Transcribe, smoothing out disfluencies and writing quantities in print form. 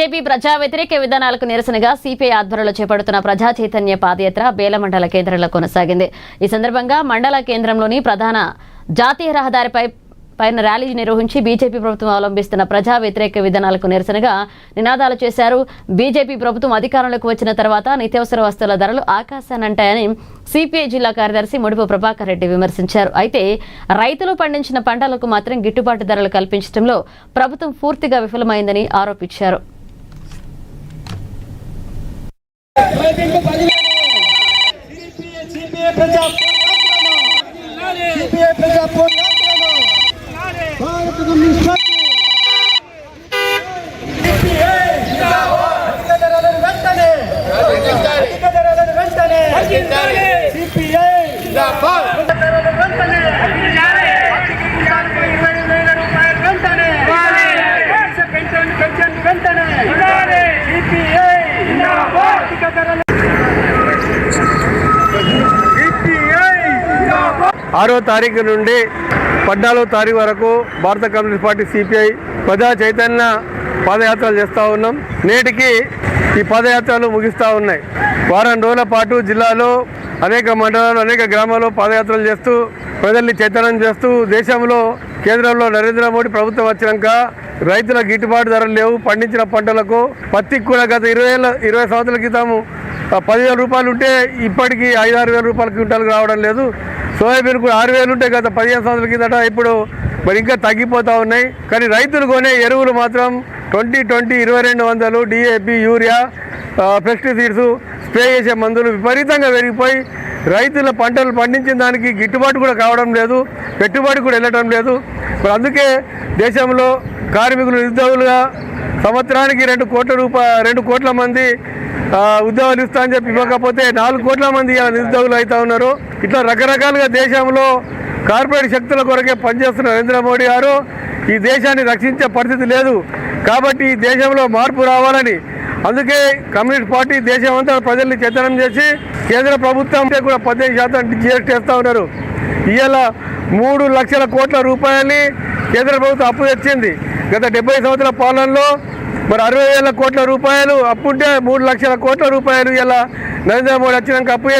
BJP ప్రజా వ్యతిరేక విధానాలకు నిరసనగా సిపిఐ ఆధ్వర్యంలో చేపడుతున్న ప్రజా చైతన్య పాదయాత్ర బేల మండల కేంద్రంలో కొనసాగింది। ఈ సందర్భంగా మండల కేంద్రంలోని ప్రధాన జాతీయ రహదారిపై ర్యాలీ నిర్వహించి బీజేపీ ప్రభుత్వం అవలంబిస్తున్న ప్రజా వ్యతిరేక విధానాలకు నిరసనగా నినాదాలు చేశారు। బీజేపీ ప్రభుత్వం అధికారంలోకి వచ్చిన తర్వాత నిత్యావసర వస్తువుల ధరలు ఆకాశానంటాయని సిపిఐ జిల్లా కార్యదర్శి ముడుపు ప్రభాకర్ రెడ్డి విమర్శించారు। అయితే రైతులు పండించిన పంటలకు మాత్రం గిట్టుబాటు ధరలు కల్పించడంలో ప్రభుత్వం పూర్తిగా విఫలమైందని ఆరోపించారు। ఆరో తారీఖు నుండి 14వ తారీఖు వరకు భారత కమ్యూనిస్ట్ పార్టీ సిపిఐ ప్రజా చైతన్య పాదయాత్రలు చేస్తూ ఉన్నాం। నేటికి ఈ పాదయాత్రలు ముగిస్తూ ఉన్నాయి। వారం రోజుల పాటు జిల్లాలో అనేక మండలాలు అనేక గ్రామాల్లో పాదయాత్రలు చేస్తూ ప్రజల్ని చైతన్యం చేస్తూ దేశంలో కేంద్రంలో నరేంద్ర మోడీ ప్రభుత్వం వచ్చినాక రైతుల గిట్టుబాటు ధరలు లేవు। పండించిన పంటలకు పత్తికి కూడా గత 20 సంవత్సరాల క్రితం 10,000 రూపాయలు ఉంటే ఇప్పటికీ 5-6 వేల రూపాయల క్వింటాలకు రావడం లేదు। సోయాబీన్ కూడా 6,000 ఉంటే గత 15 సంవత్సరాల కిందట ఇప్పుడు మరి ఇంకా తగ్గిపోతూ ఉన్నాయి। కానీ రైతులు కొనే ఎరువులు మాత్రం 2200 డిఏపి యూరియా పెస్టిసైడ్స్ స్ప్రే చేసే మందులు విపరీతంగా పెరిగిపోయి రైతుల పంటలు పండించిన దానికి గిట్టుబాటు కూడా కావడం లేదు, పెట్టుబడి కూడా వెళ్ళటం లేదు। మరి అందుకే దేశంలో కార్మికులు నిరుద్యోగులుగా సంవత్సరానికి 2 కోట్ల మంది ఉద్యోగాలు ఇస్తా అని చెప్పి ఇవ్వకపోతే 4 కోట్ల మంది నిరుద్యోగులు అవుతా ఉన్నారు। ఇట్లా రకరకాలుగా దేశంలో కార్పొరేట్ శక్తుల కొరకే పనిచేస్తున్న నరేంద్ర మోడీ గారు ఈ దేశాన్ని రక్షించే పరిస్థితి లేదు। కాబట్టి ఈ దేశంలో మార్పు రావాలని అందుకే కమ్యూనిస్ట్ పార్టీ దేశం అంతా ప్రజల్ని చైతన్యం చేసి కేంద్ర ప్రభుత్వం కూడా 15% జిఎస్టీ వేస్తూ ఉన్నారు। ఇవాళ 3 లక్షల కోట్ల రూపాయలని కేంద్ర ప్రభుత్వం అప్పు తెచ్చింది। గత 70 సంవత్సరాల పాలనలో మరి 60,000 కోట్ల రూపాయలు అప్పుంటే 3 లక్షల కోట్ల రూపాయలు ఇలా నరేంద్ర మోడీ వచ్చినాక అప్పు చేసి